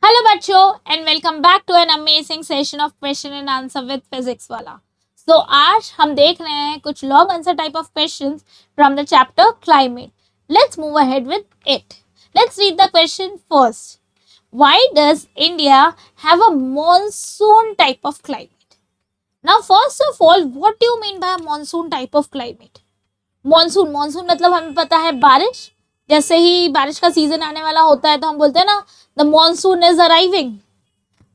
Hello बच्चों and welcome back to an amazing session of question and answer with physics Wallah. आज हम देख रहे हैं कुछ long answer type of questions from the chapter climate. Let's move ahead with it. Let's read the question first. Why does India have a monsoon type of climate? Now first of all, what do you mean by monsoon type of climate? Monsoon monsoon मतलब हमें पता है बारिश। जैसे ही बारिश का season आने वाला होता है तो हम बोलते हैं ना, the monsoon is arriving.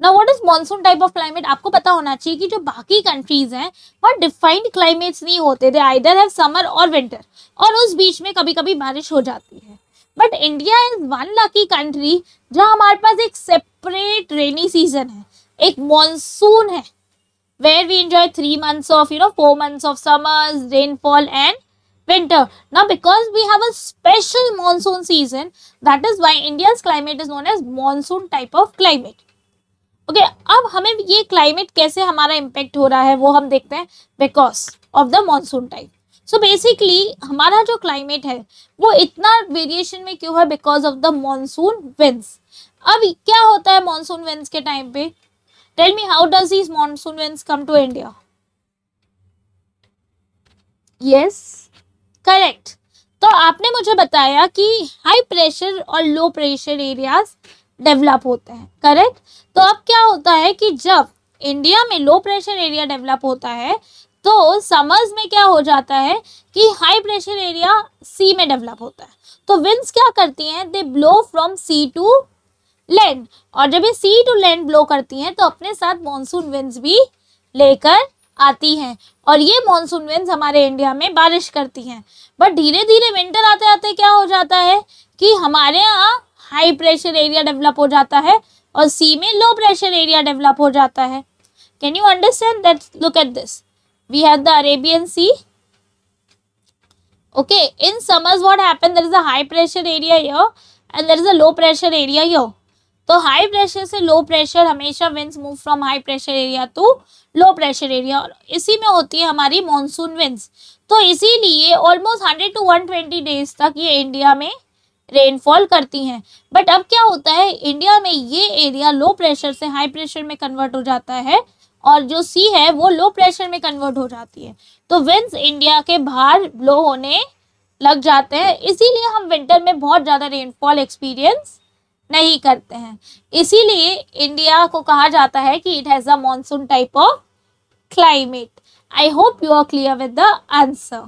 Now what is monsoon type of climate? आपको पता होना चाहिए कि जो बाकी कंट्रीज हैं वहाँ डिफाइंड क्लाइमेट्स नहीं होते, दे आइदर हैव समर और विंटर, और उस बीच में कभी कभी बारिश हो जाती है। But India is one lucky country जहाँ हमारे पास एक सेपरेट रेनी सीजन है, एक मॉनसून है, where we enjoy 3 months of 4 months of summers, rainfall and winter. Now because we have a special monsoon season, that is why India's climate is known as monsoon type of climate. Okay, अब हमें ये climate कैसे हमारा impact हो रहा है वो हम देखते हैं, because of the monsoon type. So basically हमारा जो क्लाइमेट है वो इतना वेरिएशन में क्यों है? Because of the monsoon winds. अब क्या होता है मॉनसून विंड्स के टाइम पे? Tell me, how does these monsoon winds come to India? Yes, correct. तो आपने मुझे बताया कि हाई प्रेशर और लो प्रेशर एरियाज डेवलप होते हैं, करेक्ट? तो अब क्या होता है कि जब इंडिया में लो प्रेशर एरिया डेवलप होता है तो समर्स में क्या हो जाता है कि हाई प्रेशर एरिया सी में डेवलप होता है। तो विंड्स क्या करती हैं? They blow from sea to land, और जब ये सी टू लैंड ब्लो करती हैं तो अपने साथ मॉनसून विंड्स भी लेकर आती हैं, और ये मॉनसून विंड्स हमारे इंडिया में बारिश करती हैं। बट धीरे धीरे विंटर आते आते क्या हो जाता है कि हमारे यहाँ हाई प्रेशर एरिया डेवलप हो जाता है और सी में लो प्रेशर एरिया डेवलप हो जाता है। Can you understand that? Look at this, we have the Arabian sea. Okay, in summers what happen? There is a high pressure area here and there is a low pressure area here. तो high pressure से low pressure हमेशा winds move from high pressure area to low pressure area, और इसी में होती है हमारी monsoon winds. तो इसीलिए ऑलमोस्ट 100 to 120 डेज तक ये इंडिया में रेनफॉल करती हैं। बट अब क्या होता है, इंडिया में ये एरिया लो प्रेशर से हाई प्रेशर में कन्वर्ट हो जाता है और जो सी है वो लो प्रेशर में कन्वर्ट हो जाती है। तो विंड्स इंडिया के बाहर ब्लो होने लग जाते हैं, इसीलिए हम विंटर में बहुत ज़्यादा रेनफॉल एक्सपीरियंस नहीं करते हैं। इसीलिए इंडिया को कहा जाता है कि it has a monsoon type of climate. I hope you are clear with the answer.